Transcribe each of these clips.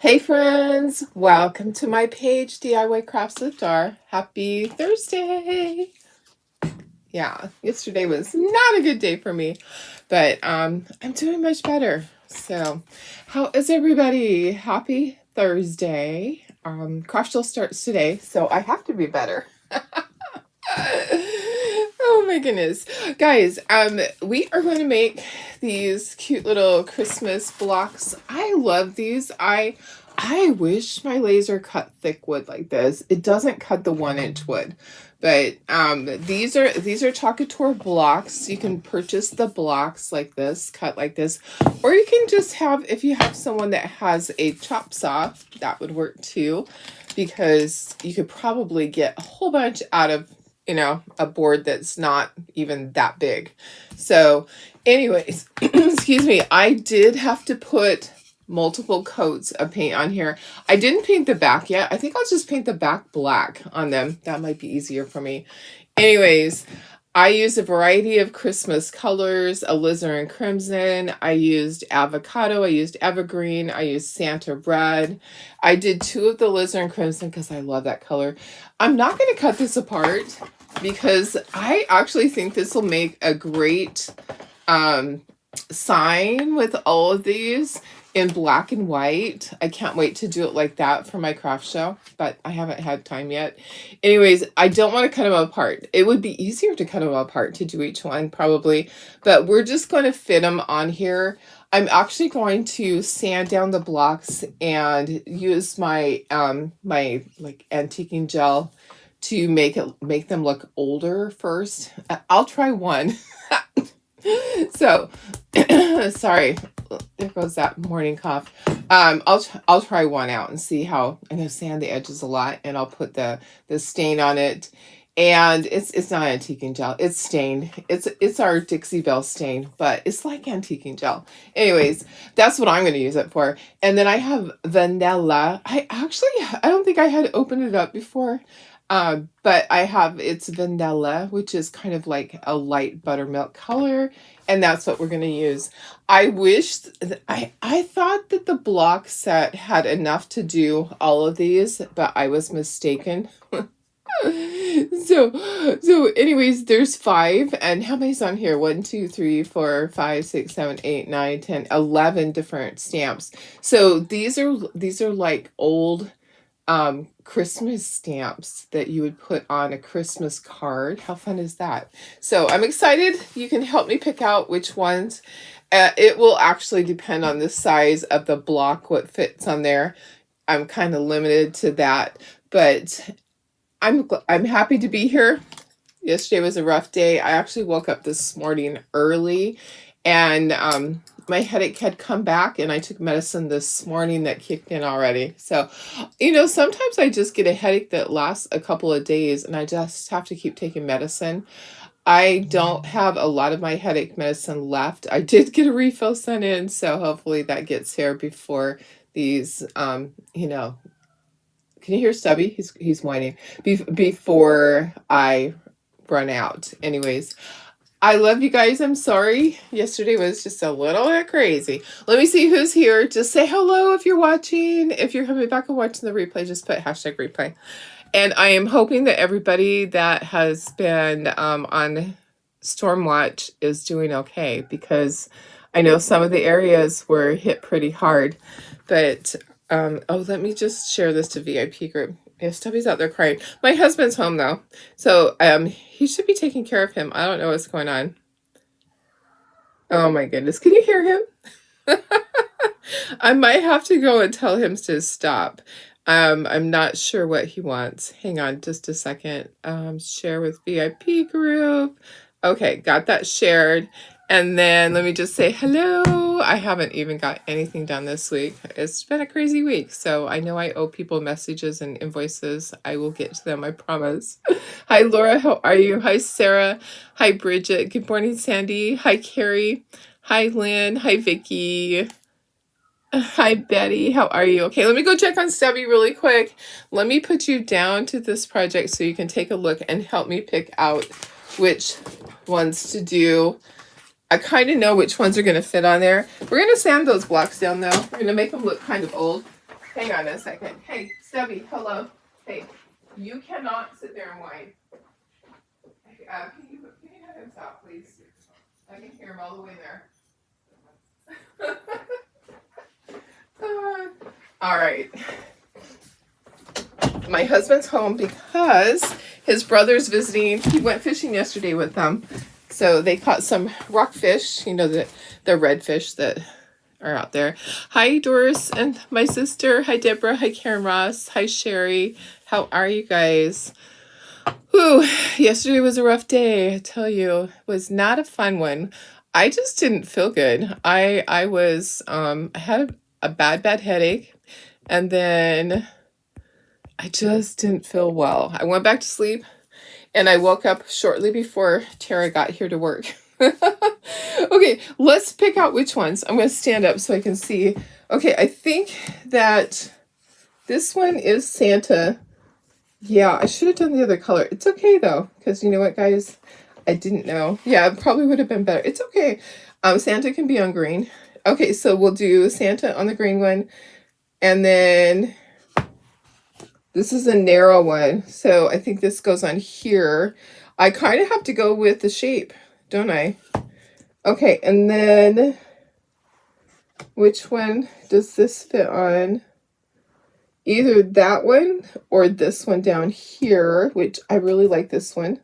Hey friends, welcome to my page, DIY Crafts with Dar. Happy Thursday. Yeah, yesterday was not a good day for me, but I'm doing much better. So, how is everybody? Happy Thursday. Craft Show starts today, so I have to be better. Oh my goodness. Guys, we are going to make these cute little Christmas blocks. I love these. I wish my laser cut thick wood like this. It doesn't cut the 1-inch wood. But these are Chocator blocks. You can purchase the blocks like this, cut like this, or you can just have, if you have someone that has a chop saw, that would work too, because you could probably get a whole bunch out of, a board that's not even that big. So anyways, excuse me, I did have to put multiple coats of paint on here. I didn't paint the back yet. I think I'll just paint the back black on them. That might be easier for me. Anyways, I used a variety of Christmas colors, alizarin crimson. I used avocado. I used evergreen. I used Santa red. I did 2 of the alizarin crimson because I love that color. I'm not going to cut this apart because I actually think this will make a great sign with all of these in black and white. I can't wait to do it like that for my craft show, but I haven't had time yet. Anyways, I don't want to cut them apart. It would be easier to cut them apart to do each one probably, but we're just going to fit them on here. I'm actually going to sand down the blocks and use my my like antiquing gel to make them look older first. I'll try one. So sorry, there goes that morning cough. I'll try one out and see how. I'm gonna sand the edges a lot, and I'll put the stain on it. And it's not antiquing gel, it's stained. It's our Dixie Belle stain, but it's like antiquing gel. Anyways, that's what I'm gonna use it for. And then I have vanilla. I don't think I had opened it up before. But I have, it's vanilla, which is kind of like a light buttermilk color, and that's what we're going to use. I wish, I thought that the block set had enough to do all of these, but I was mistaken. So anyways, there's 5, and how many's on here? 1, 2, 3, 4, 5, 6, 7, 8, 9, 10, 11 different stamps. So these are like old Christmas stamps that you would put on a Christmas card. How fun is that? So I'm excited. You can help me pick out which ones. It will actually depend on the size of the block, what fits on there. I'm kind of limited to that, but I'm happy to be here. Yesterday was a rough day. I actually woke up this morning early, and my headache had come back, and I took medicine this morning that kicked in already. So, sometimes I just get a headache that lasts a couple of days, and I just have to keep taking medicine. I don't have a lot of my headache medicine left. I did get a refill sent in, so hopefully that gets here before these, can you hear Stubby? He's whining. Before I run out. Anyways, I love you guys. I'm sorry. Yesterday was just a little bit crazy. Let me see who's here. Just say hello if you're watching. If you're coming back and watching the replay, just put #replay. And I am hoping that everybody that has been on Stormwatch is doing okay, because I know some of the areas were hit pretty hard. But, let me just share this to VIP group. Yeah, Stubby's out there crying. My husband's home though, so he should be taking care of him. I don't know what's going on. Oh my goodness, can you hear him? I might have to go and tell him to stop. I'm not sure what he wants. Hang on just a second. Share with VIP group. Okay, got that shared. And then let me just say hello. I haven't even got anything done this week. It's been a crazy week. So I know I owe people messages and invoices. I will get to them, I promise. Hi, Laura. How are you? Hi, Sarah. Hi, Bridget. Good morning, Sandy. Hi, Carrie. Hi, Lynn. Hi, Vicky. Hi, Betty. How are you? Okay, let me go check on Stubby really quick. Let me put you down to this project so you can take a look and help me pick out which ones to do. I kind of know which ones are going to fit on there. We're going to sand those blocks down though. We're going to make them look kind of old. Hang on a second. Hey, Stubby, hello. Hey, you cannot sit there and whine. Can you have him stop, please? I can hear him all the way there. All right. My husband's home because his brother's visiting. He went fishing yesterday with them. So they caught some rockfish, you know, the redfish that are out there. Hi, Doris and my sister. Hi, Deborah. Hi, Karen Ross. Hi, Sherry. How are you guys? Whew, yesterday was a rough day. I tell you, it was not a fun one. I just didn't feel good. I was, I had a bad headache, and then I just didn't feel well. I went back to sleep, and I woke up shortly before Tara got here to work. Okay, let's pick out which ones. I'm going to stand up so I can see. Okay, I think that this one is Santa. Yeah, I should have done the other color. It's okay though, because you know what, guys? I didn't know. Yeah, it probably would have been better. It's okay. Santa can be on green. Okay, so we'll do Santa on the green one. And then this is a narrow one. So I think this goes on here. I kind of have to go with the shape, don't I? Okay, and then which one does this fit on? Either that one or this one down here, which I really like this one.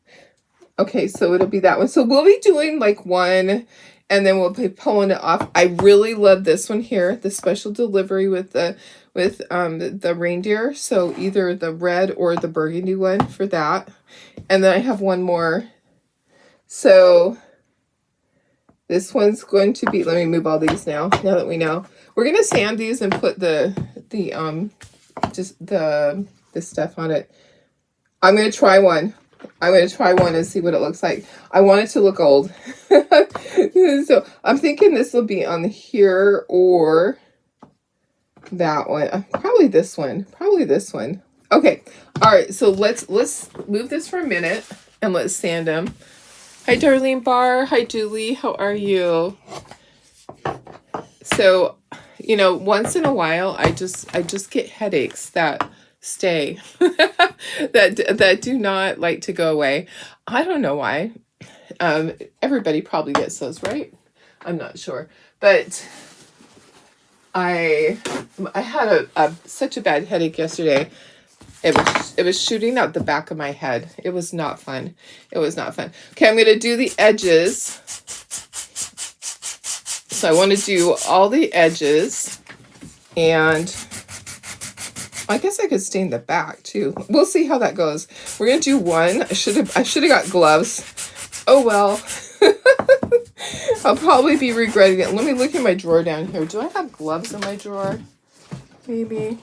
Okay, so it'll be that one. So we'll be doing like one, and then we'll be pulling it off. I really love this one here, the special delivery with the reindeer. So either the red or the burgundy one for that. And then I have one more. So this one's going to be, let me move all these now that we know. We're going to sand these and put the stuff on it. I'm going to try one. I'm going to try one and see what it looks like. I want it to look old. So I'm thinking this will be on here or that one. Probably this one. Probably this one. Okay. All right. So let's move this for a minute and let's sand them. Hi, Darlene Barr. Hi, Julie. How are you? So, you know, once in a while, I just get headaches that stay, that do not like to go away. I don't know why. Everybody probably gets those, right? I'm not sure, but I had such a bad headache yesterday. It was shooting out the back of my head. It was not fun. It was not fun. Okay, I'm going to do the edges. So I want to do all the edges, and I guess I could stain the back too. We'll see how that goes. We're going to do one. I should have got gloves. Oh well. I'll probably be regretting it. Let me look in my drawer down here. Do I have gloves in my drawer? Maybe.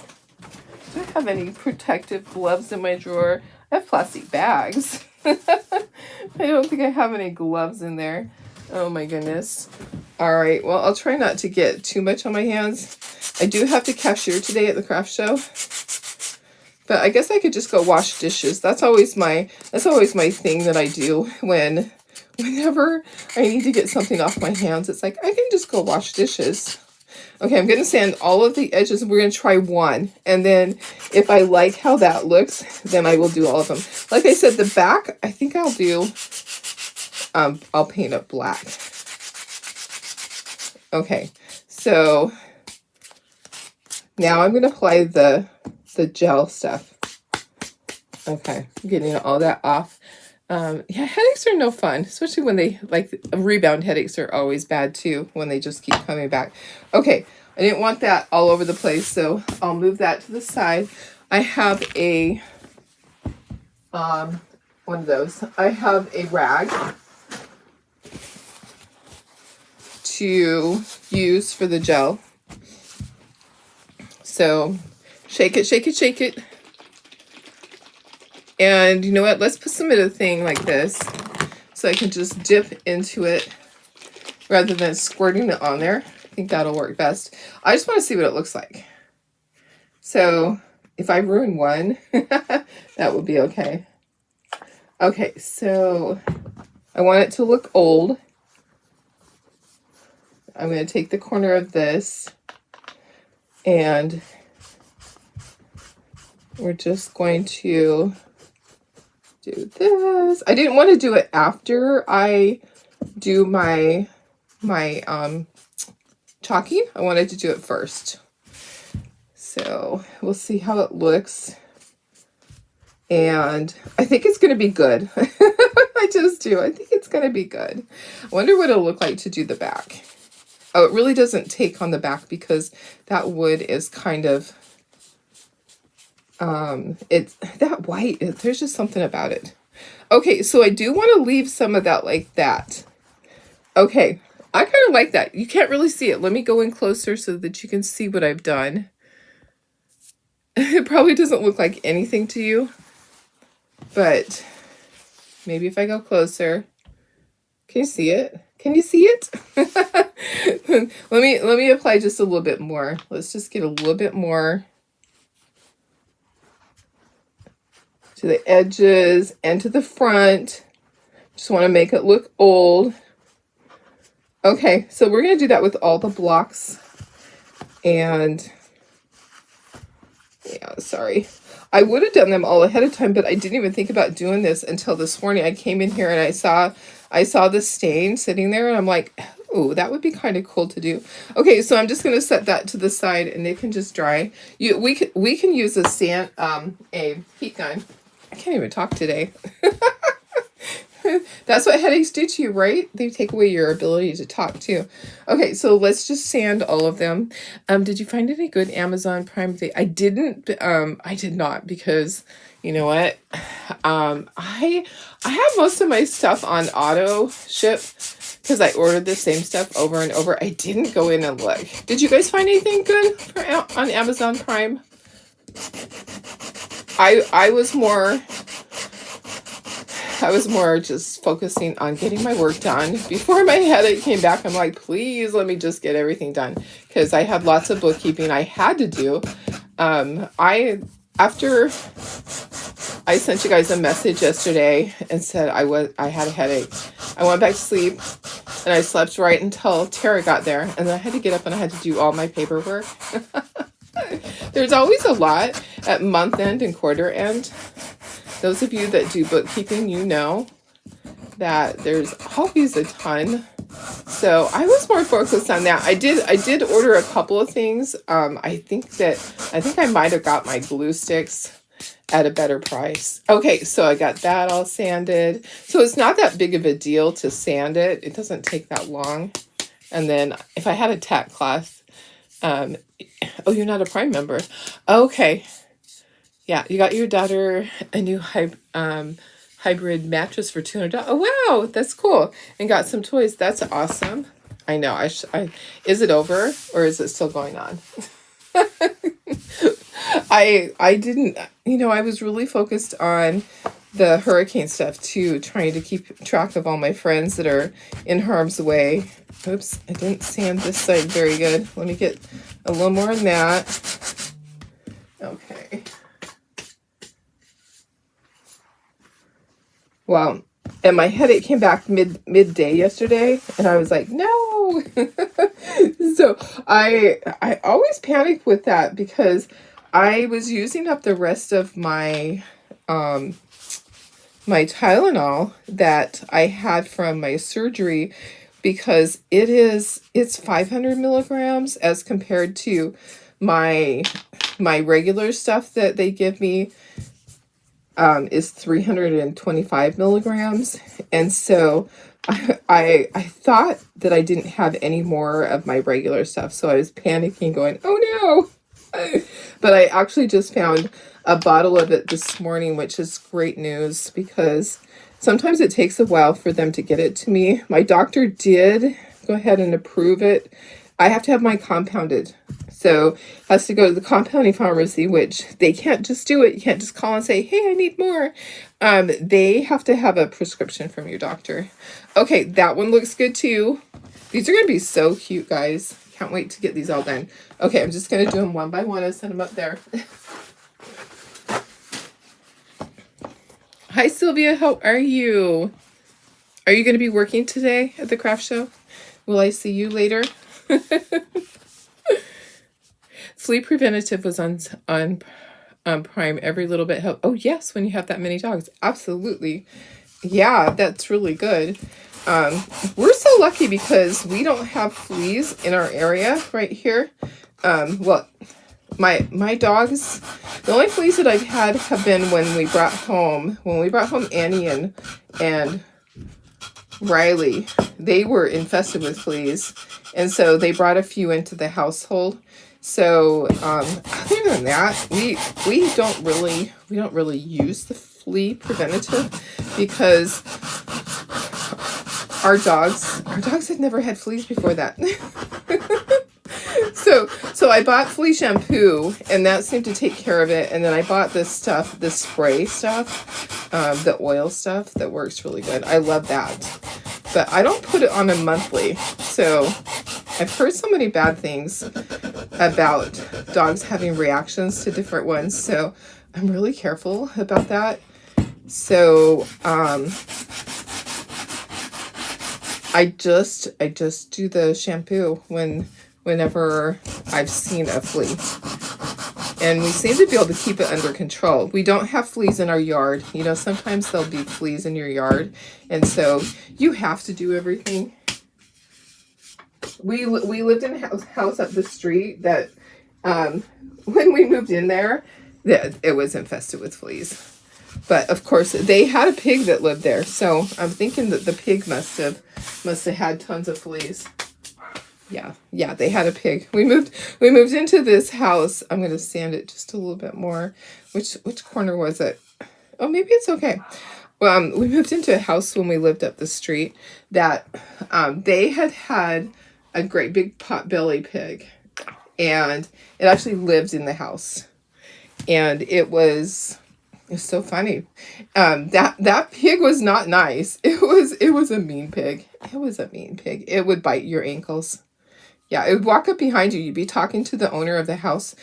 Do I have any protective gloves in my drawer? I have plastic bags. I don't think I have any gloves in there. Oh my goodness. All right. Well, I'll try not to get too much on my hands. I do have to cashier today at the craft show. But I guess I could just go wash dishes. That's always my thing that I do whenever I need to get something off my hands. It's like I can just go wash dishes. Okay, I'm going to sand all of the edges. We're going to try one. And then if I like how that looks, then I will do all of them. Like I said, the back, I think I'll do, I'll paint it black. Okay, so now I'm going to apply the gel stuff. Okay, I'm getting all that off. Yeah, headaches are no fun, especially when they, like, rebound headaches are always bad too, when they just keep coming back. Okay, I didn't want that all over the place, so I'll move that to the side. I have a, one of those. I have a rag to use for the gel. So, shake it, shake it, shake it. And you know what? Let's put some of the thing like this so I can just dip into it rather than squirting it on there. I think that'll work best. I just want to see what it looks like. So if I ruin one, that would be okay. Okay, so I want it to look old. I'm going to take the corner of this and we're just going to do this. I didn't want to do it after I do my chalking. I wanted to do it first. So we'll see how it looks. And I think it's going to be good. I just do. I think it's going to be good. I wonder what it'll look like to do the back. Oh, it really doesn't take on the back because that wood is kind of, it's that white. There's just something about it. Okay, so I do want to leave some of that like that. Okay, I kind of like that. You can't really see it. Let me go in closer so that you can see what I've done. It probably doesn't look like anything to you, but maybe if I go closer, can you see it? Can you see it? Let me apply just a little bit more. Let's just get a little bit more to the edges and to the front. Just want to make it look old. Okay, so we're going to do that with all the blocks. And yeah, sorry. I would have done them all ahead of time, but I didn't even think about doing this until this morning. I came in here and I saw the stain sitting there and I'm like, oh, that would be kind of cool to do. Okay, so I'm just going to set that to the side and it can just dry. We can use a heat gun. I can't even talk today. That's what headaches do to you, right? They take away your ability to talk too. Okay, so let's just sand all of them. Did you find any good Amazon Prime thing? I didn't. I did not because you know what? I have most of my stuff on auto ship because I ordered the same stuff over and over. I didn't go in and look. Did you guys find anything good on Amazon Prime? I was more just focusing on getting my work done. Before my headache came back, I'm like, please let me just get everything done. Because I had lots of bookkeeping I had to do. After I sent you guys a message yesterday and said I had a headache, I went back to sleep and I slept right until Tara got there. And then I had to get up and I had to do all my paperwork. There's always a lot at month end and quarter end. Those of you that do bookkeeping, you know that there's always a ton. So I was more focused on that. I did order a couple of things. I think I might have got my glue sticks at a better price. Okay, so I got that all sanded. So it's not that big of a deal to sand it. It doesn't take that long. And then if I had a tack cloth, oh, you're not a Prime member. Okay. Yeah, you got your daughter a new hybrid mattress for $200. Oh, wow, that's cool. And got some toys. That's awesome. I know. Is it over or is it still going on? I didn't, I was really focused on the hurricane stuff too, trying to keep track of all my friends that are in harm's way. Oops, I didn't sand this side very good. Let me get a little more on that. Okay. Well, and my headache came back midday yesterday, and I was like, no. So I always panic with that because I was using up the rest of my my Tylenol that I had from my surgery because it's 500 milligrams as compared to my regular stuff that they give me. Is 325 milligrams. And so I thought that I didn't have any more of my regular stuff. So I was panicking going, oh no. But I actually just found a bottle of it this morning, which is great news because sometimes it takes a while for them to get it to me. My doctor did go ahead and approve it. I have to have mine compounded. So has to go to the compounding pharmacy, which they can't just do it. You can't just call and say, hey, I need more. They have to have a prescription from your doctor. Okay, that one looks good too. These are going to be so cute, guys. Can't wait to get these all done. Okay, I'm just going to do them one by one and send them up there. Hi, Sylvia. How are you? Are you going to be working today at the craft show? Will I see you later? Sleep Preventative was on Prime, every little bit help. Oh yes, when you have that many dogs, absolutely. Yeah, that's really good. We're so lucky because we don't have fleas in our area right here. Well, my dogs, the only fleas that I've had have been when we brought home Annie and Riley. They were infested with fleas, and so they brought a few into the household. So other than that, we don't really use the flea preventative because our dogs had never had fleas before that. So I bought flea shampoo, and that seemed to take care of it. And then I bought this spray stuff, the oil stuff that works really good. I love that, but I don't put it on a monthly. So I've heard so many bad things about dogs having reactions to different ones. So I'm really careful about that. So I just do the shampoo whenever I've seen a flea. And we seem to be able to keep it under control. We don't have fleas in our yard. You know, sometimes there'll be fleas in your yard. And so you have to do everything. We lived in a house up the street that when we moved in there, it was infested with fleas. But of course, they had a pig that lived there. So I'm thinking that the pig must have had tons of fleas. Yeah, they had a pig. We moved into this house. I'm going to sand it just a little bit more. Which corner was it? Oh, maybe it's okay. Well, we moved into a house when we lived up the street that they had a great big pot-belly pig, and it actually lived in the house. And it was so funny. That pig was not nice. It was a mean pig. It was a mean pig. It would bite your ankles. Yeah, it would walk up behind you. You'd be talking to the owner of the house,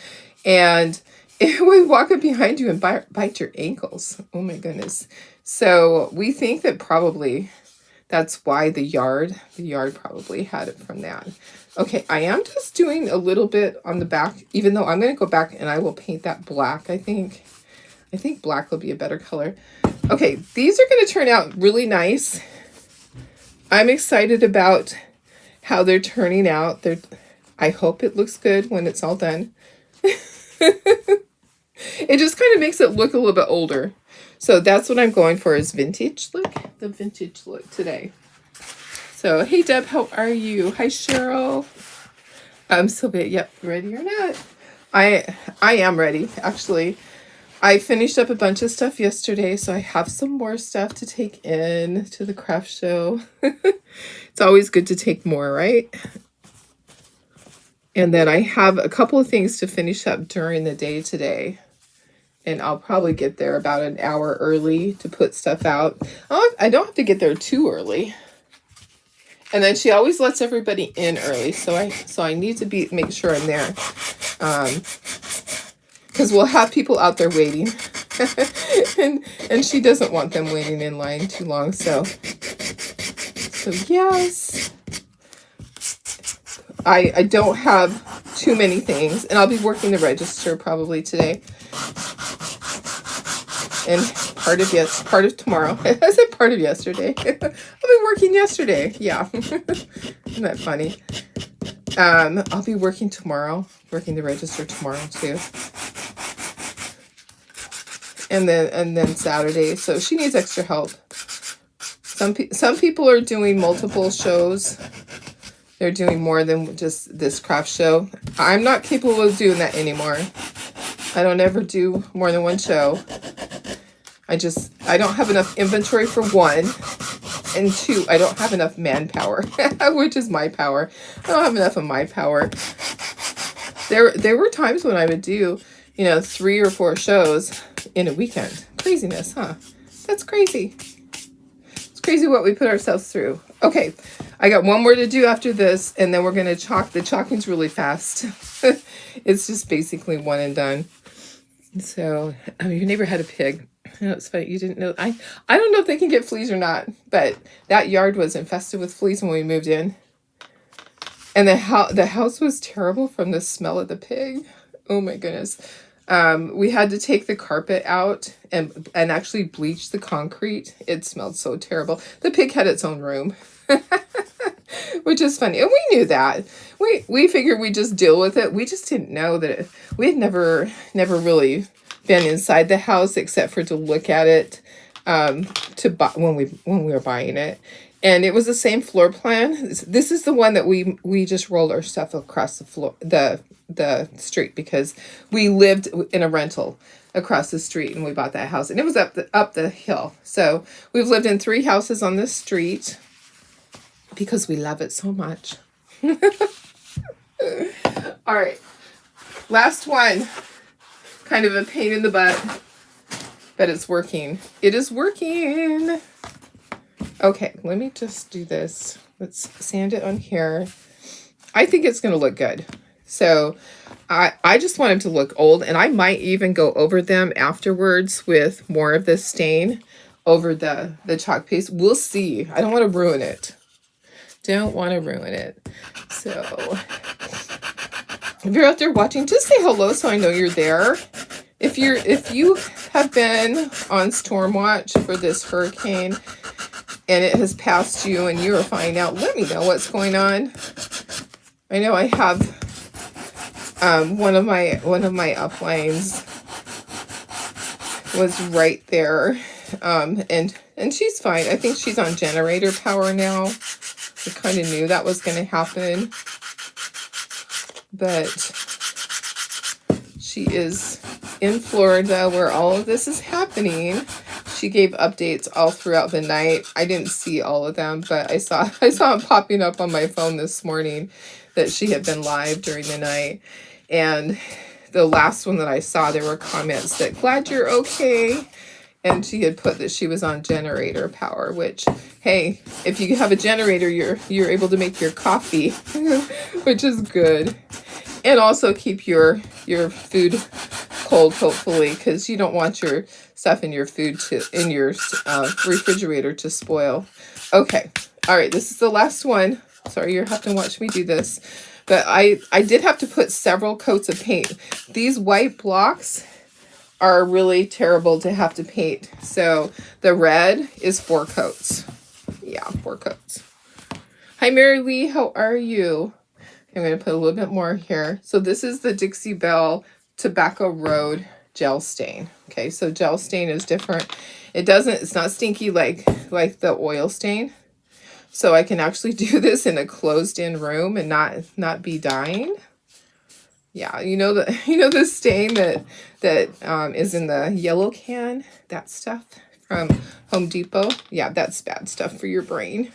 and it would walk up behind you and bite your ankles. Oh my goodness. So we think that probably that's why the yard probably had it from that. Okay, I am just doing a little bit on the back, even though I'm going to go back and I will paint that black, I think. I think black will be a better color. Okay, these are going to turn out really nice. I'm excited about how they're turning out. I hope it looks good when it's all done. It just kind of makes it look a little bit older. So that's what I'm going for, is vintage look. The vintage look today. So, hey Deb, how are you? Hi Cheryl. Sylvia, yep, ready or not? I am ready, actually. I finished up a bunch of stuff yesterday, so I have some more stuff to take in to the craft show. It's always good to take more, right? And then I have a couple of things to finish up during the day today. And I'll probably get there about an hour early to put stuff out. I don't have to get there too early. And then she always lets everybody in early, so I need to make sure I'm there. Because we'll have people out there waiting. and she doesn't want them waiting in line too long. So yes. I don't have too many things. And I'll be working the register probably today. And part of tomorrow. I said part of yesterday. I'll be working yesterday. Yeah. Isn't that funny? I'll be working tomorrow. Working the register tomorrow too. And then Saturday. So she needs extra help. Some people are doing multiple shows. They're doing more than just this craft show. I'm not capable of doing that anymore. I don't ever do more than one show. I don't have enough inventory for one. And two, I don't have enough manpower, which is my power. I don't have enough of my power. There were times when I would do, 3 or 4 shows in a weekend. Craziness, huh? That's crazy. It's crazy what we put ourselves through. Okay, I got one more to do after this, and then we're going to chalk. The chalking's really fast. It's just basically one and done. So, your neighbor had a pig. It's funny, you didn't know. I don't know if they can get fleas or not, but that yard was infested with fleas when we moved in. And the house was terrible from the smell of the pig. Oh my goodness. We had to take the carpet out and actually bleach the concrete. It smelled so terrible. The pig had its own room, which is funny. And we knew that. We figured we'd just deal with it. We just didn't know that we had never really been inside the house except for to look at it to buy when we were buying it. And it was the same floor plan. This is the one that we just rolled our stuff across the floor, the street, because we lived in a rental across the street and we bought that house, and it was up the hill. So we've lived in 3 houses on this street because we love it so much. All right, last one. Kind of a pain in the butt, but it's working. It is working. Okay, let me just do this. Let's sand it on here. I think it's going to look good. So I just want them to look old, and I might even go over them afterwards with more of this stain over the chalk paste. We'll see. I don't want to ruin it. Don't want to ruin it. So if you're out there watching, just say hello so I know you're there. If you have been on storm watch for this hurricane and it has passed you and you are finding out, let me know what's going on. I know I have one of my uplines was right there, and she's fine. I think she's on generator power now. I kind of knew that was going to happen, but she is in Florida where all of this is happening. She gave updates all throughout the night. I didn't see all of them, but I saw them popping up on my phone this morning that she had been live during the night. And the last one that I saw, there were comments that glad you're okay. And she had put that she was on generator power, which, hey, if you have a generator, you're able to make your coffee, which is good. And also keep your food cold, hopefully, because you don't want your stuff in your food in your refrigerator to spoil. Okay, all right, this is the last one. Sorry, you're having to watch me do this, but I did have to put several coats of paint. These white blocks are really terrible to have to paint. So the red is 4 coats. Yeah, 4 coats. Hi, Mary Lee, how are you? I'm going to put a little bit more here. So this is the Dixie Belle Tobacco Road gel stain. Okay, so gel stain is different. It's not stinky like the oil stain. So I can actually do this in a closed-in room and not be dying. Yeah, you know the stain that is in the yellow can, that stuff from Home Depot. Yeah, that's bad stuff for your brain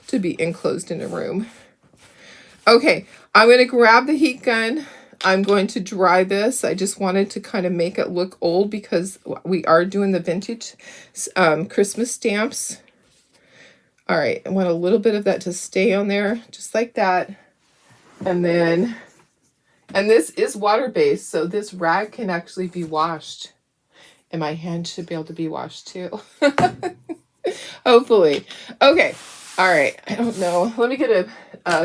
to be enclosed in a room. Okay, I'm going to grab the heat gun. I'm going to dry this. I just wanted to kind of make it look old because we are doing the vintage Christmas stamps. All right, I want a little bit of that to stay on there, just like that. And this is water-based, so this rag can actually be washed. And my hand should be able to be washed too. Hopefully. Okay, all right, I don't know. Let me get a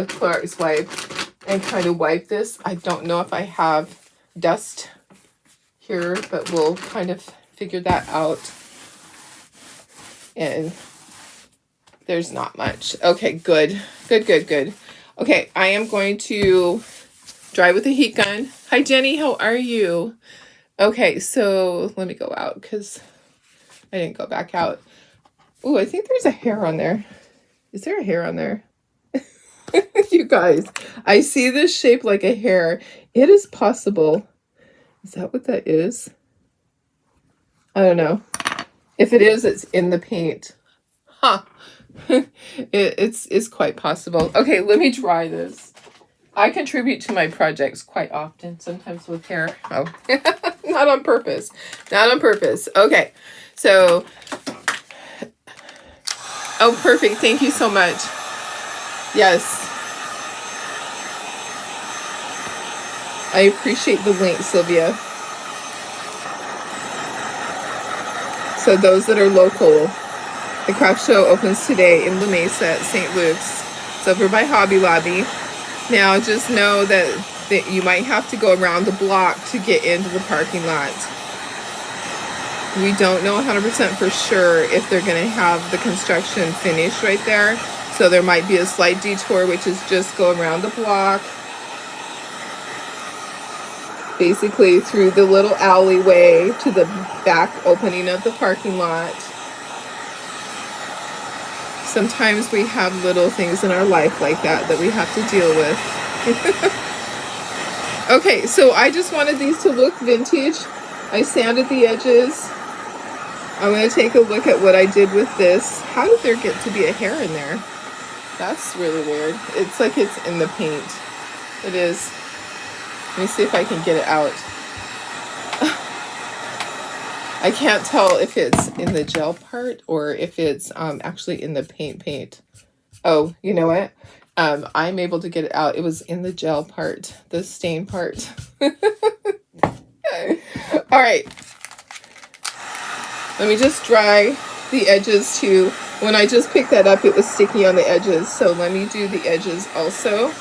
Clorox wipe and kind of wipe this. I don't know if I have dust here, but we'll kind of figure that out. And there's not much. Okay, good. Okay, I am going to dry with the heat gun. Hi, Jenny. How are you? Okay, so let me go out because I didn't go back out. Oh, I think there's a hair on there. Is there a hair on there? You guys, I see this shape like a hair. It is possible. Is that what that is? I don't know. If it is, it's in the paint. Huh. It's quite possible. Okay, let me dry this. I contribute to my projects quite often, sometimes with hair. Oh, not on purpose. Not on purpose. Okay, so, oh, perfect. Thank you so much. Yes. I appreciate the link, Sylvia. So those that are local, the craft show opens today in La Mesa at St. Luke's. It's over by Hobby Lobby. Now, just know that that you might have to go around the block to get into the parking lot. We don't know 100% for sure if they're going to have the construction finished right there. So there might be a slight detour, which is just go around the block. Basically through the little alleyway to the back opening of the parking lot. Sometimes we have little things in our life like that that we have to deal with. Okay, so I just wanted these to look vintage. I sanded the edges. I'm going to take a look at what I did with this. How did there get to be a hair in there? That's really weird. It's like it's in the paint. It is. Let me see if I can get it out. I can't tell if it's in the gel part or if it's actually in the paint. Oh, you know what? I'm able to get it out. It was in the gel part, the stain part. All right. Let me just dry the edges too. When I just picked that up, it was sticky on the edges. So let me do the edges also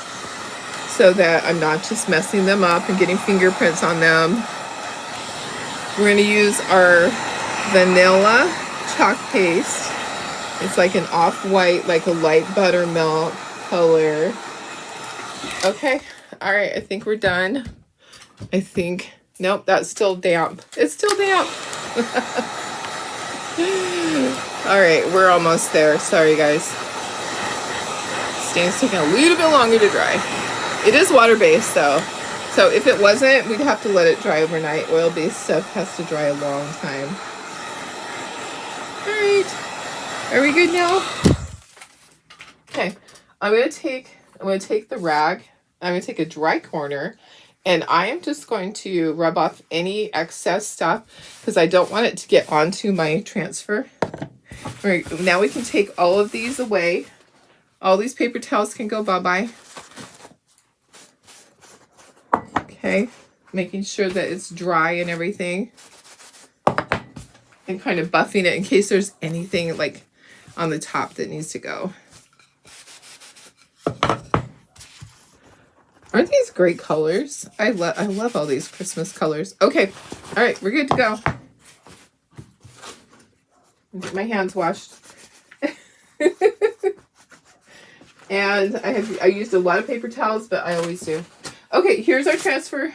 so that I'm not just messing them up and getting fingerprints on them. We're going to use our vanilla chalk paste. It's like an off-white, like a light buttermilk color. Okay. All right. I think we're done. I think, nope, that's still damp. It's still damp. All right. We're almost there. Sorry, guys. Stain's taking a little bit longer to dry. It is water-based, though. So if it wasn't, we'd have to let it dry overnight. Oil-based stuff has to dry a long time. All right. Are we good now? Okay. I'm gonna take the rag. I'm gonna take a dry corner, and I am just going to rub off any excess stuff because I don't want it to get onto my transfer. All right. Now we can take all of these away. All these paper towels can go bye-bye. Okay, making sure that it's dry and everything. And kind of buffing it in case there's anything like on the top that needs to go. Aren't these great colors? I love all these Christmas colors. Okay, all right, we're good to go. Get my hands washed. And I used a lot of paper towels, but I always do. Okay, here's our transfer.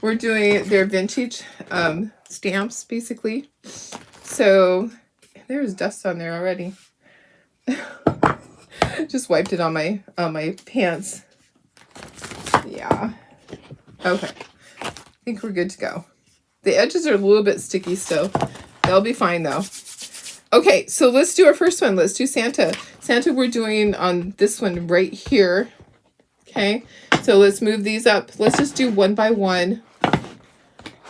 We're doing their vintage stamps, basically. So there's dust on there already. Just wiped it on my pants. Yeah. Okay. I think we're good to go. The edges are a little bit sticky still. They'll be fine though. Okay, so let's do our first one. Let's do Santa. Santa we're doing on this one right here. Okay, so let's move these up. Let's just do one by one.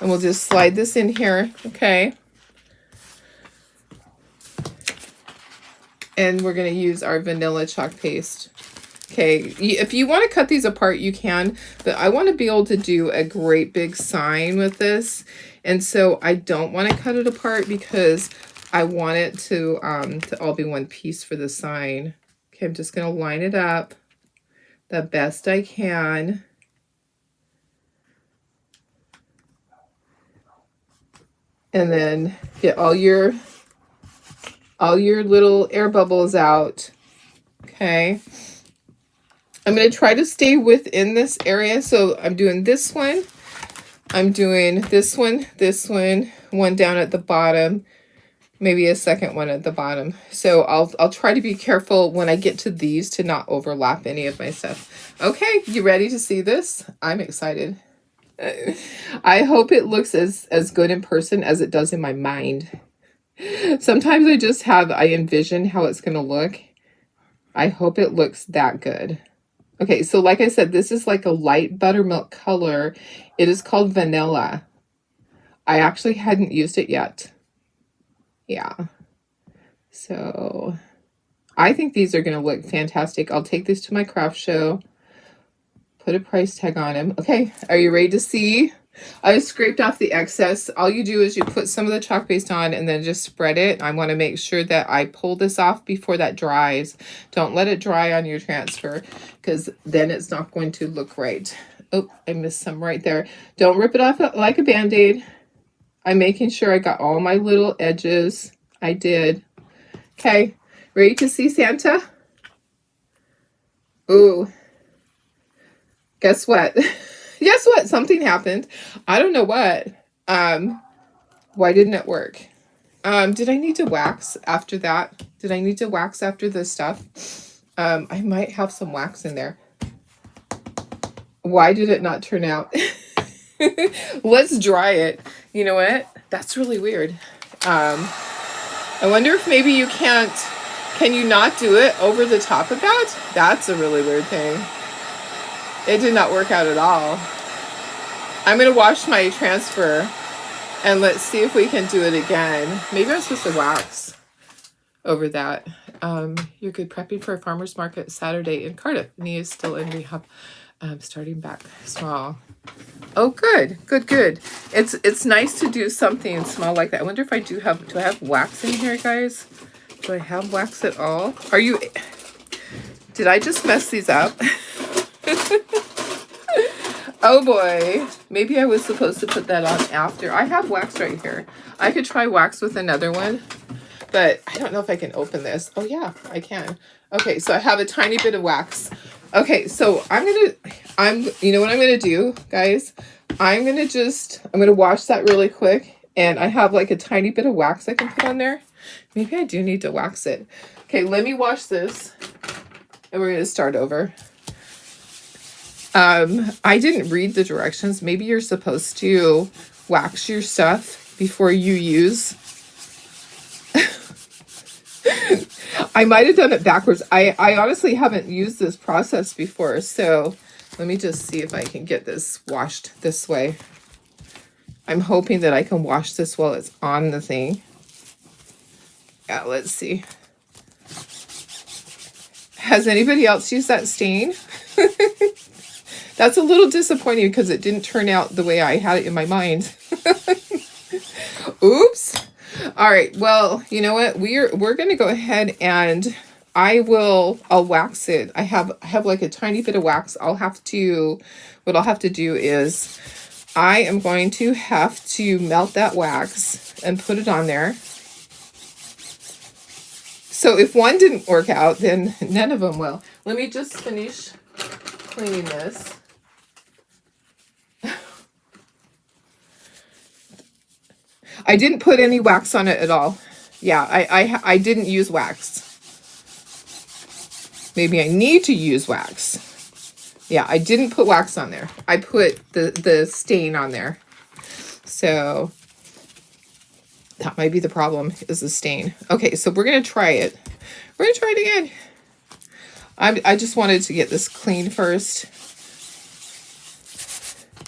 And we'll just slide this in here. Okay. And we're going to use our vanilla chalk paste. Okay, if you want to cut these apart, you can. But I want to be able to do a great big sign with this. And so I don't want to cut it apart because I want it to all be one piece for the sign. Okay, I'm just going to line it up the best I can. And then get all your little air bubbles out. Okay. I'm going to try to stay within this area. So I'm doing this one. I'm doing this one, one down at the bottom, maybe a second one at the bottom. So I'll try to be careful when I get to these to not overlap any of my stuff. Okay, you ready to see this? I'm excited. I hope it looks as good in person as it does in my mind. Sometimes I envision how it's going to look. I hope it looks that good. Okay, so like I said, this is like a light buttermilk color. It is called vanilla. I actually hadn't used it yet. Yeah. So I think these are going to look fantastic. I'll take this to my craft show. Put a price tag on them. Okay, are you ready to see? I scraped off the excess. All you do is you put some of the chalk paste on and then just spread it. I want to make sure that I pull this off before that dries. Don't let it dry on your transfer because then it's not going to look right. Oh, I missed some right there. Don't rip it off like a Band-Aid. I'm making sure I got all my little edges. I did. Okay, ready to see Santa? Ooh, guess what? Guess what? Something happened. I don't know what. Why didn't it work? Did I need to wax after that? Did I need to wax after this stuff? I might have some wax in there. Why did it not turn out? Let's dry it. You know what? That's really weird. I wonder if maybe you can't, can you not do it over the top of that? That's a really weird thing. It did not work out at all. I'm going to wash my transfer and let's see if we can do it again. Maybe I'm supposed to wax over that. You're good prepping for a farmer's market Saturday in Cardiff. Nia is still in rehab, starting back small. Oh, good, good, good. It's nice to do something small like that. I wonder if I do I have wax in here, guys? Do I have wax at all? Did I just mess these up? Oh boy, maybe I was supposed to put that on after. I have wax right here. I could try wax with another one, but I don't know if I can open this. Oh yeah, I can. Okay, so I have a tiny bit of wax. Okay, so you know what I'm gonna do, guys? I'm gonna wash that really quick, and I have like a tiny bit of wax I can put on there. Maybe I do need to wax it. Okay, let me wash this, and we're gonna start over. I didn't read the directions. Maybe you're supposed to wax your stuff before you use. I might have done it backwards. I honestly haven't used this process before, so let me just see if I can get this washed this way. I'm hoping that I can wash this while it's on the thing. Yeah, let's see. Has anybody else used that stain? That's a little disappointing because it didn't turn out the way I had it in my mind. Oops. All right. Well, you know what? We're going to go ahead and I'll wax it. I have like a tiny bit of wax. What I'll have to do is I am going to have to melt that wax and put it on there. So if one didn't work out, then none of them will. Let me just finish cleaning this. I didn't put any wax on it at all. Yeah, I didn't use wax. Maybe I need to use wax. Yeah, I didn't put wax on there. I put the stain on there. So that might be the problem, is the stain. Okay, so we're going to try it. We're going to try it again. I just wanted to get this clean first.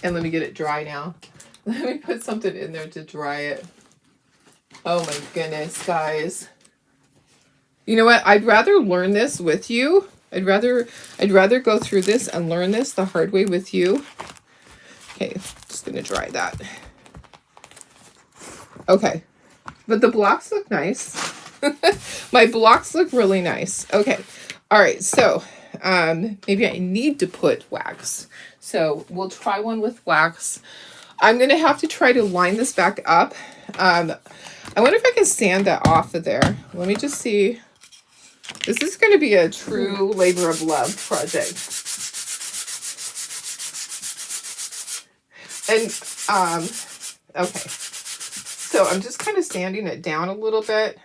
And let me get it dry now. Let me put something in there to dry it. Oh my goodness, guys. You know what? I'd rather learn this with you. I'd rather go through this and learn this the hard way with you. Okay, just gonna dry that. Okay. But the blocks look nice. My blocks look really nice. Okay. All right, so maybe I need to put wax. So we'll try one with wax. I'm going to have to try to line this back up. I wonder if I can sand that off of there. Let me just see. This is going to be a true labor of love project. And, okay. So I'm just kind of sanding it down a little bit.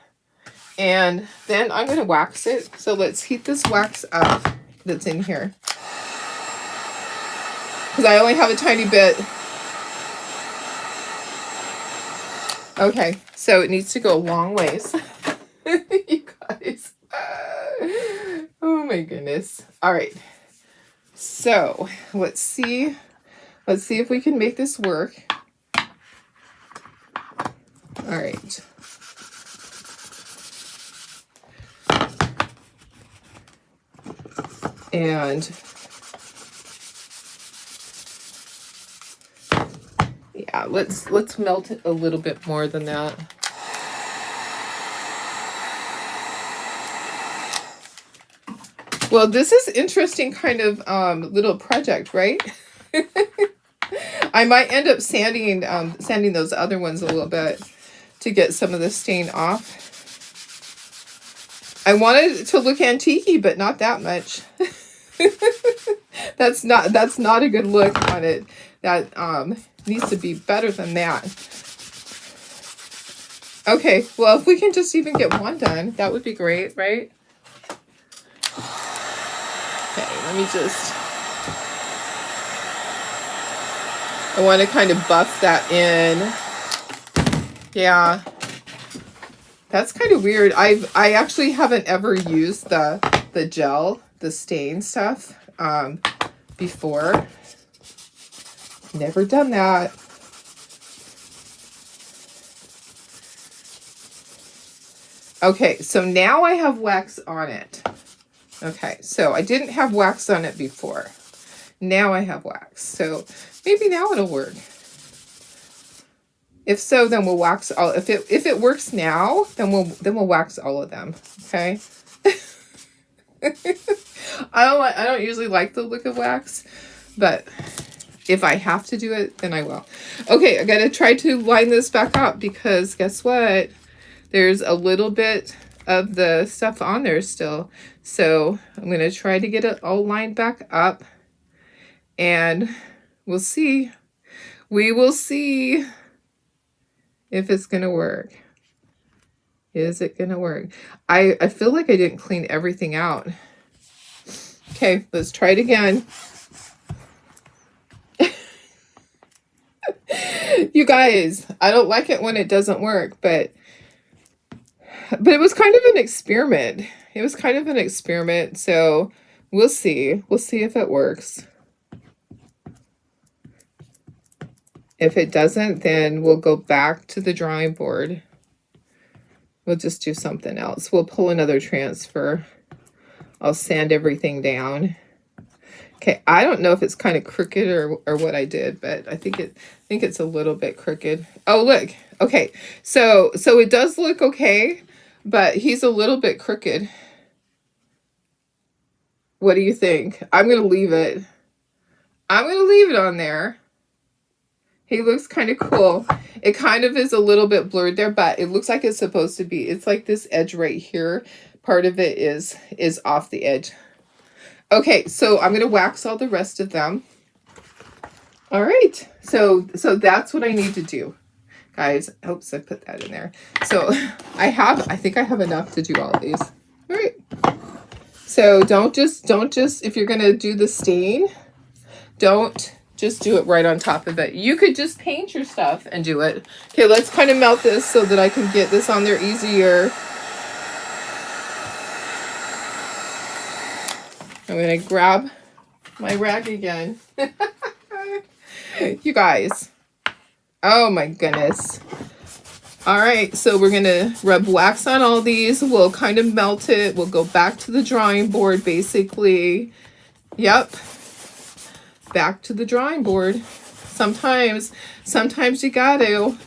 And then I'm going to wax it. So let's heat this wax up that's in here. Because I only have a tiny bit. Okay, so it needs to go a long ways. You guys. Oh my goodness. All right. So let's see. Let's see if we can make this work. All right. And yeah, let's melt it a little bit more than that. Well, this is interesting kind of little project, right? I might end up sanding those other ones a little bit to get some of the stain off. I wanted it to look antique-y, but not that much. That's not a good look on it. That needs to be better than that. Okay, well, if we can just even get one done, that would be great, right? Okay, let me just... I want to kind of buff that in. Yeah. That's kind of weird. I actually haven't ever used the gel, the stain stuff, before. Never done that. Okay, so now I have wax on it. Okay, so I didn't have wax on it before. Now I have wax. So maybe now it'll work. If so, then we'll wax all. If it works now, then we'll wax all of them. Okay. I don't usually like the look of wax, but if I have to do it, then I will. Okay, I gotta try to line this back up because guess what? There's a little bit of the stuff on there still. So I'm gonna try to get it all lined back up, and we'll see. We will see if it's gonna work. Is it gonna work? I feel like I didn't clean everything out. Okay, let's try it again. You guys, I don't like it when it doesn't work, but it was kind of an experiment. It was kind of an experiment, so we'll see. We'll see if it works. If it doesn't, then we'll go back to the drawing board. We'll just do something else. We'll pull another transfer. I'll sand everything down. Okay, I don't know if it's kind of crooked or what I did, but I think it's a little bit crooked. Oh, look. Okay, so it does look okay, but he's a little bit crooked. What do you think? I'm going to leave it. I'm going to leave it on there. He looks kind of cool. It kind of is a little bit blurred there, but it looks like it's supposed to be. It's like this edge right here. Part of it is off the edge. Okay, so I'm going to wax all the rest of them. All right. So that's what I need to do. Guys, oops, I put that in there. So I think I have enough to do all of these. All right. So don't just, if you're going to do the stain, don't just do it right on top of it. You could just paint your stuff and do it. Okay, let's kind of melt this so that I can get this on there easier. I'm going to grab my rag again. You guys. Oh my goodness. All right, so we're going to rub wax on all these. We'll kind of melt it. We'll go back to the drawing board, basically. Yep. Back to the drawing board. Sometimes you got to.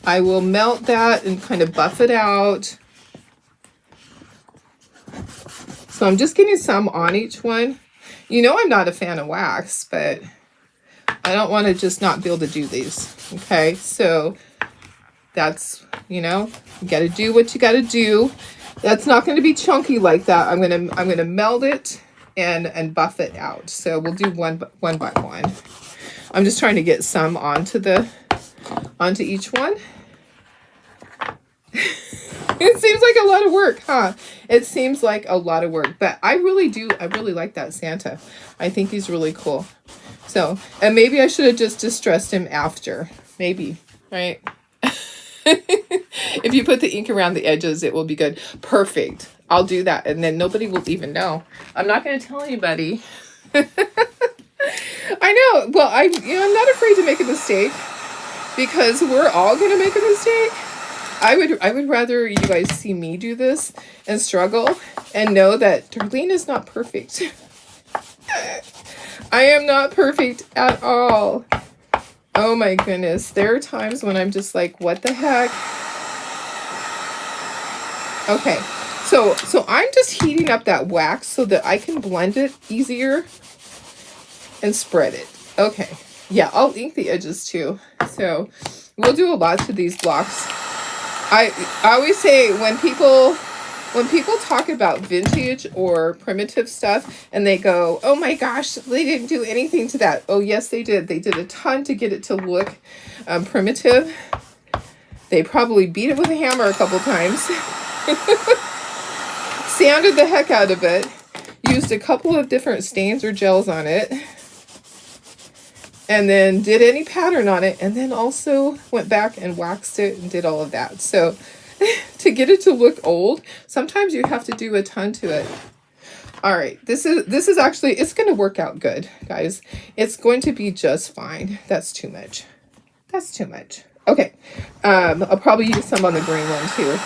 I will melt that and kind of buff it out. So I'm just getting some on each one. You know I'm not a fan of wax, but I don't want to just not be able to do these. Okay, so that's, you got to do what you got to do. That's not going to be chunky like that. I'm gonna meld it and buff it out. So we'll do one by one. I'm just trying to get some onto each one. It seems like a lot of work, huh? It seems like a lot of work, but I really like that Santa. I think he's really cool. So, and maybe I should have just distressed him after. Maybe, right? If you put the ink around the edges, it will be good. Perfect. I'll do that, and then nobody will even know. I'm not going to tell anybody. I know. Well, I'm not afraid to make a mistake because we're all going to make a mistake. I would rather you guys see me do this and struggle and know that Darlene is not perfect. I am not perfect at all. Oh my goodness. There are times when I'm just like, what the heck? Okay. So I'm just heating up that wax so that I can blend it easier. and spread it. Okay. Yeah, I'll ink the edges too. So we'll do a lot to these blocks. I always say when people talk about vintage or primitive stuff and they go, oh my gosh, they didn't do anything to that. Oh yes, they did. They did a ton to get it to look primitive. They probably beat it with a hammer a couple times. Sanded the heck out of it. Used a couple of different stains or gels on it. And then did any pattern on it. And then also went back and waxed it and did all of that. So to get it to look old, sometimes you have to do a ton to it. All right, this is actually, it's going to work out good, guys. It's going to be just fine. That's too much. That's too much. Okay, I'll probably use some on the green one too.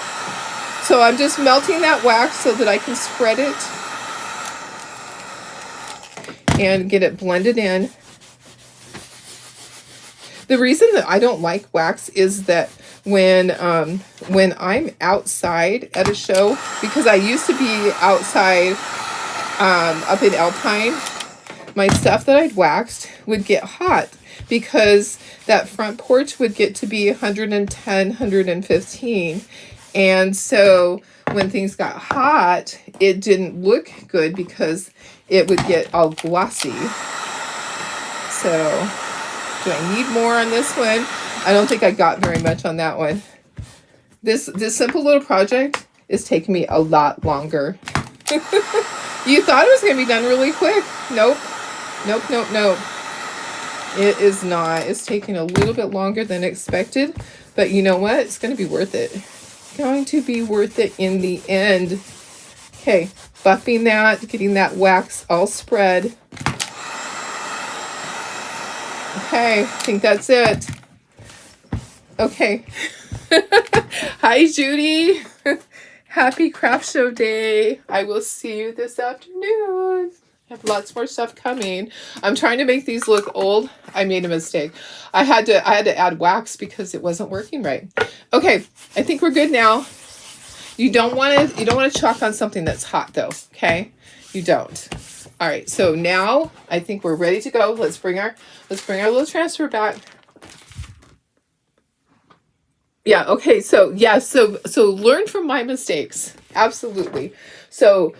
So I'm just melting that wax so that I can spread it and get it blended in. The reason that I don't like wax is that when I'm outside at a show, because I used to be outside up in Alpine, my stuff that I'd waxed would get hot because that front porch would get to be 110, 115. And so when things got hot, it didn't look good because it would get all glossy. So do I need more on this one? I don't think I got very much on that one. This simple little project is taking me a lot longer. You thought it was going to be done really quick. Nope. Nope, nope, nope. It is not. It's taking a little bit longer than expected. But you know what? It's going to be worth it. Going to be worth it in the end. Okay. Buffing that. Getting that wax all spread. Okay, I think that's it. Okay. Hi, Judy. Happy craft show day. I will see you this afternoon. I have lots more stuff coming. I'm trying to make these look old. I made a mistake. I had to add wax because it wasn't working right. Okay, I think we're good now. You don't want to chalk on something that's hot though, okay? You don't. All right, so now I think we're ready to go. Let's bring our little transfer back. Yeah, okay, so yeah, so learn from my mistakes. Absolutely. So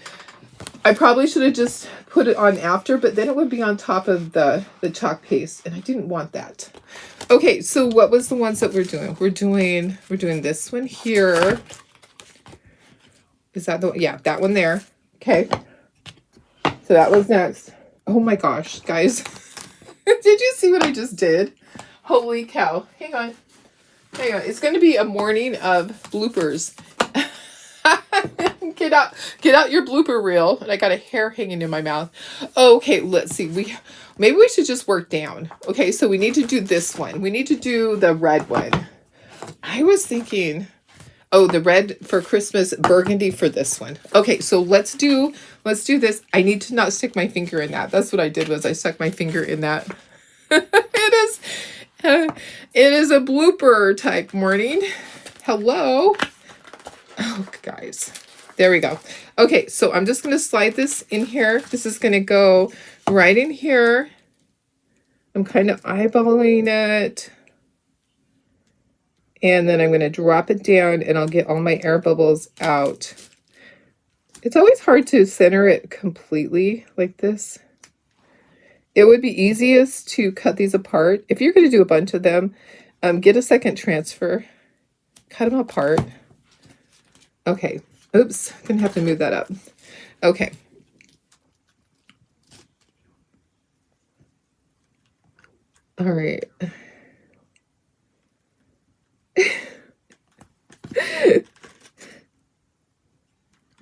I probably should have just put it on after, but then it would be on top of the chalk paste, and I didn't want that. Okay, so what was the ones that we're doing? We're doing this one here. Is that the one? Yeah, that one there. Okay. So that was next. Oh my gosh, guys. Did you see what I just did? Holy cow. Hang on. It's going to be a morning of bloopers. Get out your blooper reel. And I got a hair hanging in my mouth. Okay, let's see. Maybe we should just work down. Okay, so we need to do this one. We need to do the red one. I was thinking, oh, the red for Christmas, burgundy for this one. Okay, so let's do this. I need to not stick my finger in that. That's what I did, was I stuck my finger in that. It is a blooper type morning. Hello. Oh, guys. There we go. Okay, so I'm just going to slide this in here. This is going to go right in here. I'm kind of eyeballing it. And then I'm going to drop it down and I'll get all my air bubbles out. It's always hard to center it completely like this. It would be easiest to cut these apart. If you're going to do a bunch of them, get a second transfer. Cut them apart. Okay. Oops. Gonna have to move that up. Okay. All right.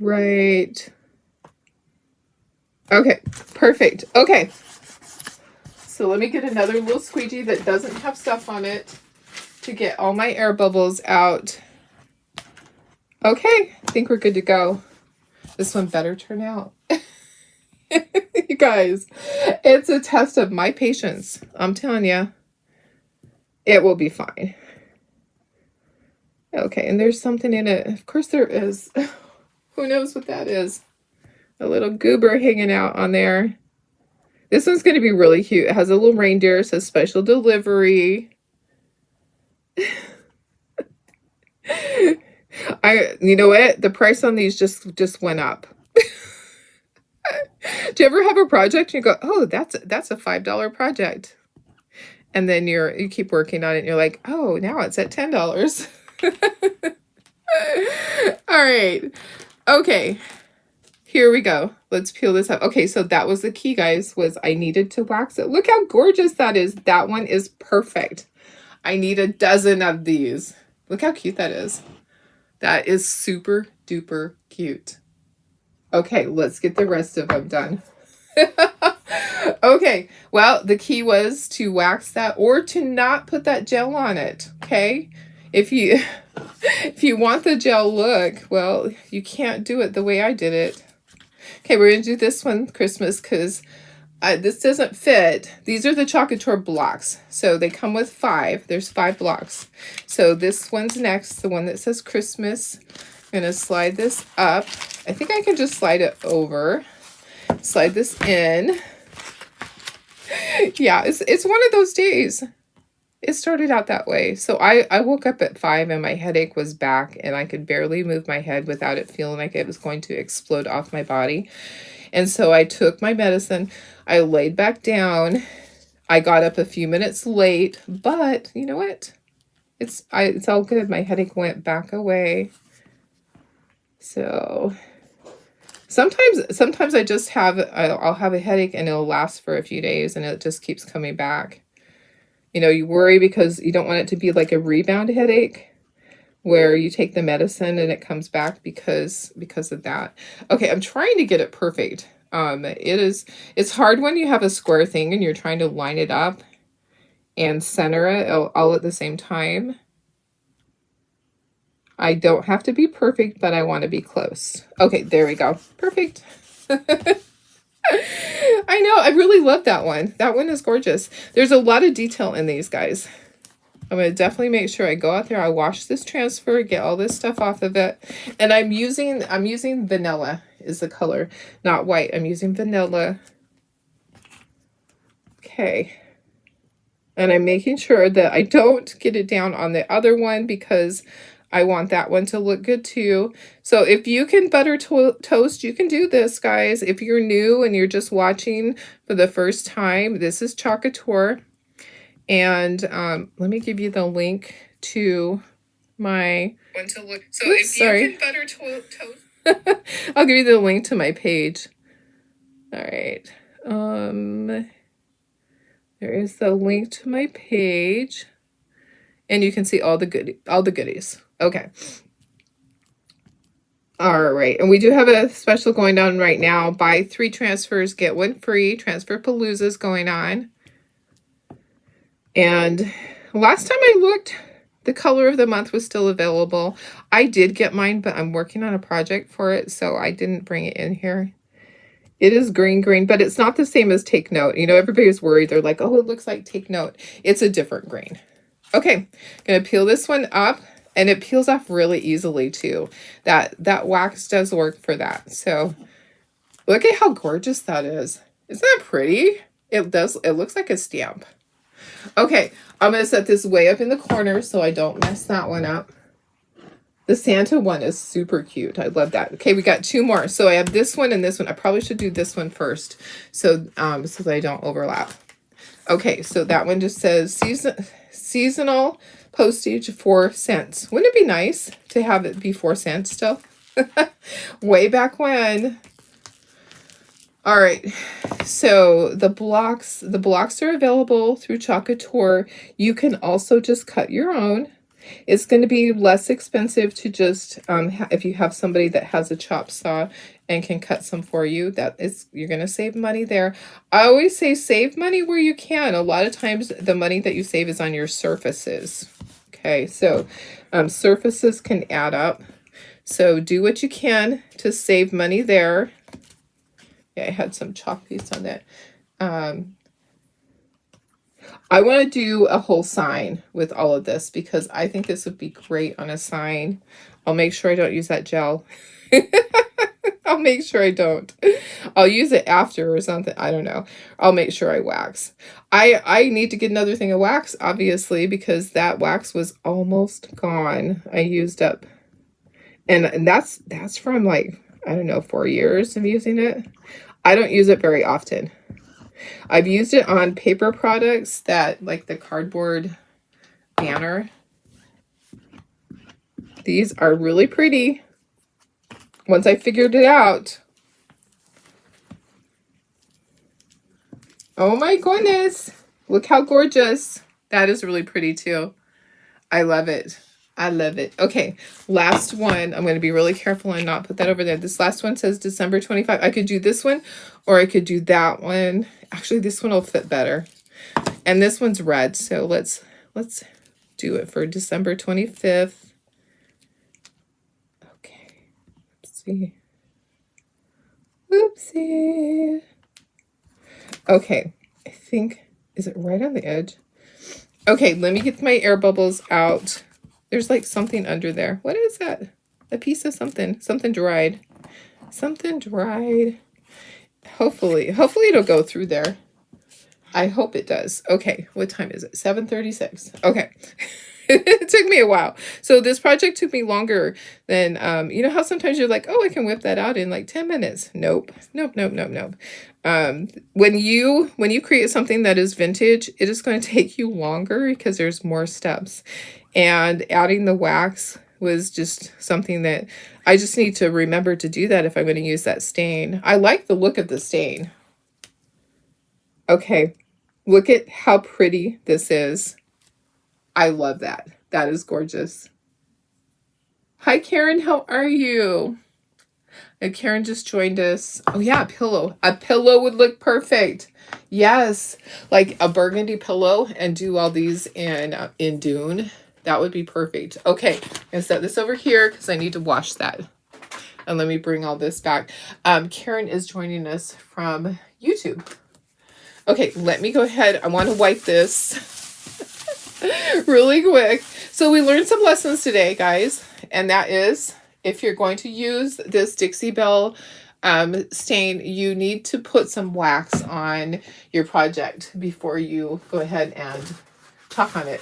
Right. Okay. Perfect. Okay. So let me get another little squeegee that doesn't have stuff on it to get all my air bubbles out. Okay, I think we're good to go. This one better turn out. You guys, it's a test of my patience. I'm telling you, it will be fine. Okay, and there's something in it. Of course there is. Who knows what that is? A little goober hanging out on there. This one's going to be really cute. It has a little reindeer. It says special delivery. You know what? The price on these just went up. Do you ever have a project and you go, oh, that's a $5 project, and then you keep working on it and you're like, oh, now it's at $10. All right. Okay. Here we go. Let's peel this up. Okay, so that was the key, guys, was I needed to wax it. Look how gorgeous that is. That one is perfect. I need a dozen of these. Look how cute that is. That is super duper cute. Okay, let's get the rest of them done. Okay, well, the key was to wax that or to not put that gel on it, okay? If you want the gel look, well, you can't do it the way I did it. Okay, we're going to do this one Christmas because this doesn't fit. These are the Chocator blocks. So they come with 5. There's 5 blocks. So this one's next, the one that says Christmas. I'm going to slide this up. I think I can just slide it over. Slide this in. Yeah, it's one of those days. It started out that way. So I woke up at 5 and my headache was back and I could barely move my head without it feeling like it was going to explode off my body. And so I took my medicine. I laid back down. I got up a few minutes late, but you know what? It's all good. My headache went back away. So sometimes I just I'll have a headache and it'll last for a few days and it just keeps coming back. You know, you worry because you don't want it to be like a rebound headache where you take the medicine and it comes back because of that. Okay, I'm trying to get it perfect. It's hard when you have a square thing and you're trying to line it up and center it all at the same time. I don't have to be perfect, but I want to be close. Okay, there we go. Perfect. I know, I really love that one. That one is gorgeous. There's a lot of detail in these, guys. I'm going to definitely make sure I go out there, I wash this transfer, get all this stuff off of it. And I'm using vanilla is the color, not white. I'm using vanilla. Okay. And I'm making sure that I don't get it down on the other one because I want that one to look good too. So if you can butter toast, you can do this, guys. If you're new and you're just watching for the first time, this is Chocator. And let me give you the link to my... So oops, sorry. You can butter toast. I'll give you the link to my page. All right. There is the link to my page. And you can see all the goodies. Okay. All right. And we do have a special going on right now. Buy 3 transfers, get 1 free. Transfer Palooza is going on. And last time I looked, the color of the month was still available. I did get mine, but I'm working on a project for it, so I didn't bring it in here. It is green, but it's not the same as Take Note. You know, everybody's worried. They're like, oh, it looks like Take Note. It's a different green. Okay, gonna peel this one up, and it peels off really easily too. That wax does work for that. So look at how gorgeous that is. Isn't that pretty? It looks like a stamp. Okay, I'm gonna set this way up in the corner so I don't mess that one up. The Santa one is super cute. I love that. Okay, we got 2 more. So I have this one and this one. I probably should do this one first so that I don't overlap. Okay, so that one just says seasonal postage 4 cents. Wouldn't it be nice to have it be 4 cents still? Way back when. All right, so the blocks are available through Chocator. You can also just cut your own. It's going to be less expensive to just, if you have somebody that has a chop saw and can cut some for you, you're going to save money there. I always say save money where you can. A lot of times the money that you save is on your surfaces. Okay, so surfaces can add up. So do what you can to save money there. Yeah, I had some chalk piece on that. I want to do a whole sign with all of this because I think this would be great on a sign. I'll make sure I don't use that gel. I'll make sure I don't. I'll use it after or something. I don't know. I'll make sure I wax. I need to get another thing of wax, obviously, because that wax was almost gone. I used up. And that's from like, I don't know, 4 years of using it. I don't use it very often. I've used it on paper products that, like the cardboard banner. These are really pretty. Once I figured it out. Oh my goodness. Look how gorgeous. That is really pretty too. I love it. I love it. Okay, last one. I'm going to be really careful and not put that over there. This last one says December 25. I could do this one or I could do that one. Actually, this one will fit better. And this one's red, so let's do it for December 25th. Okay. Oopsie. Oopsie. Okay. I think, is it right on the edge? Okay, let me get my air bubbles out. There's like something under there. What is that? A piece of something. Something dried. Something dried. Hopefully it'll go through there. I hope it does. Okay, what time is it? 7:36. Okay. It took me a while. So this project took me longer than, you know how sometimes you're like, oh, I can whip that out in like 10 minutes. Nope. Nope. When you create something that is vintage, it is going to take you longer because there's more steps. And adding the wax was just something that I just need to remember to do that if I'm going to use that stain. I like the look of the stain. Okay, look at how pretty this is. I love that. That is gorgeous. Hi, Karen. How are you? And Karen just joined us. Oh, yeah, a pillow. A pillow would look perfect. Yes, like a burgundy pillow and do all these in Dune. That would be perfect. Okay, I'm going to set this over here because I need to wash that. And let me bring all this back. Karen is joining us from YouTube. Okay, let me go ahead. I want to wipe this really quick. So we learned some lessons today, guys. And that is, if you're going to use this Dixie Belle stain, you need to put some wax on your project before you go ahead and talk on it.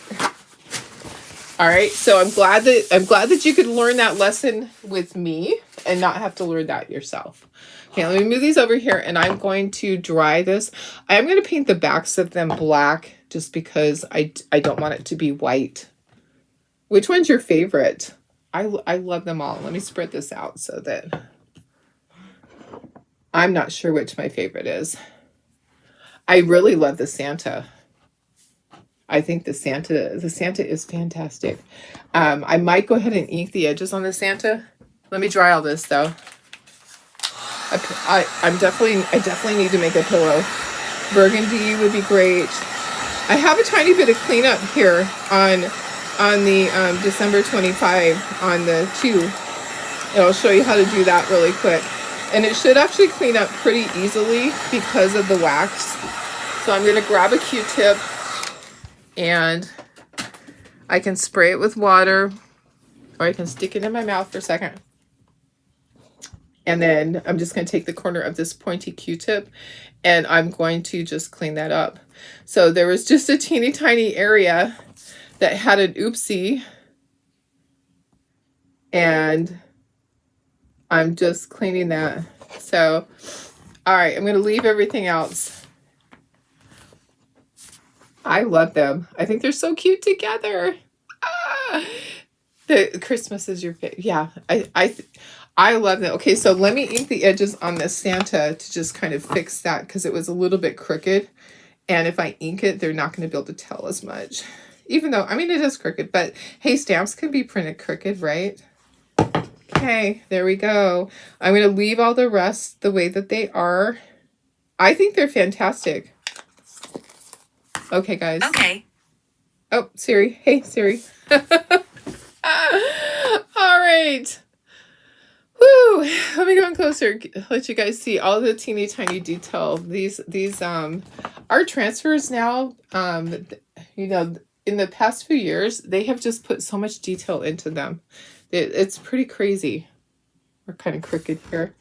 All right, so I'm glad that you could learn that lesson with me and not have to learn that yourself. Okay, let me move these over here, and I'm going to dry this. I am going to paint the backs of them black just because I don't want it to be white. Which one's your favorite? I love them all. Let me spread this out so that I'm not sure which my favorite is. I really love the Santa. I think the Santa is fantastic. I might go ahead and ink the edges on the Santa. Let me dry all this though. I definitely need to make a pillow. Burgundy would be great. I have a tiny bit of cleanup here on the December 25 on the 2. And I'll show you how to do that really quick. And it should actually clean up pretty easily because of the wax. So I'm going to grab a Q-tip and I can spray it with water, or I can stick it in my mouth for a second. And then I'm just going to take the corner of this pointy Q-tip and I'm going to just clean that up. So there was just a teeny tiny area that had an oopsie. And I'm just cleaning that. So, all right, I'm going to leave everything else. I love them. I think they're so cute together. Ah! The Christmas is your favorite. Yeah, I love them. Okay, so let me ink the edges on this Santa to just kind of fix that because it was a little bit crooked. And if I ink it, they're not going to be able to tell as much. Even though, I mean, it is crooked, but hey, stamps can be printed crooked, right? Okay, there we go. I'm going to leave all the rest the way that they are. I think they're fantastic. Okay, guys. Okay. Oh, Siri. Hey, Siri. All right. Woo! Let me go in closer. Let you guys see all the teeny tiny detail. These art transfers now. You know, in the past few years, they have just put so much detail into them. It's pretty crazy. are kind of crooked here.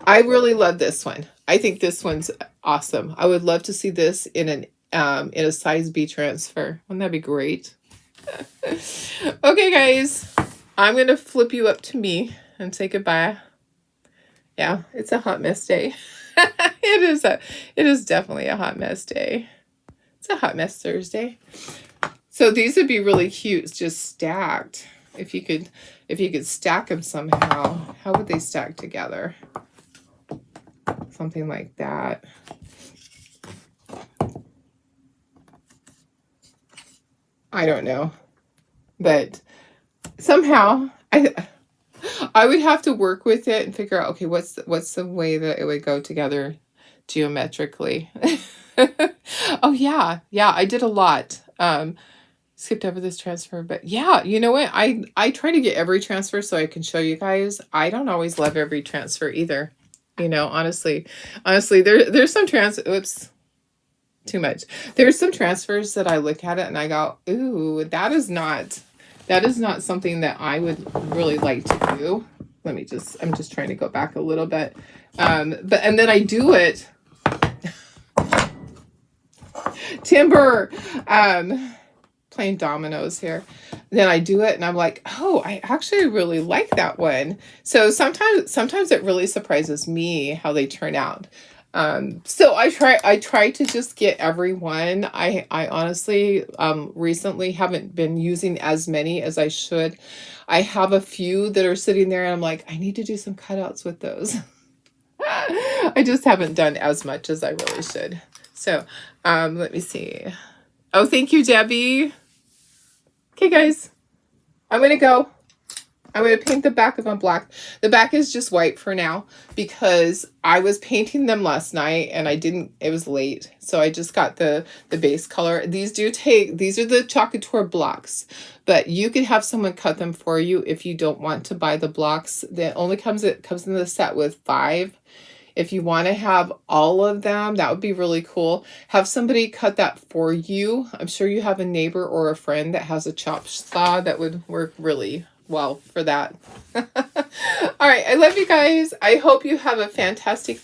I really love this one. I think this one's awesome. I would love to see this in a size B transfer. Wouldn't that be great? Okay, guys, I'm gonna flip you up to me and say goodbye. Yeah, it's a hot mess day. It is definitely a hot mess day. It's a hot mess Thursday. So these would be really cute, just stacked. If you could stack them somehow, how would they stack together? Something like that. I don't know, but somehow I would have to work with it and figure out, okay, what's the way that it would go together geometrically. Oh yeah, I did a lot. Skipped over this transfer, but yeah, you know what? I try to get every transfer so I can show you guys. I don't always love every transfer either. You know, honestly, there's some oops, too much. There's some transfers that I look at it and I go, ooh, that is not something that I would really like to do. I'm just trying to go back a little bit. And then I do it. Timber, playing dominoes here. Then I do it and I'm like, oh, I actually really like that one. So sometimes it really surprises me how they turn out. So I try to just get every one. I honestly, recently haven't been using as many as I should. I have a few that are sitting there and I'm like, I need to do some cutouts with those. I just haven't done as much as I really should. So, let me see. Oh, thank you, Debbie. Okay, guys, I'm going to go. I'm going to paint the back of them black. The back is just white for now because I was painting them last night and it was late. So I just got the base color. These are the Chocolate Tour blocks, but you could have someone cut them for you if you don't want to buy the blocks. It comes in the set with 5. If you want to have all of them, that would be really cool. Have somebody cut that for you. I'm sure you have a neighbor or a friend that has a chop saw that would work really well for that. All right. I love you guys. I hope you have a fantastic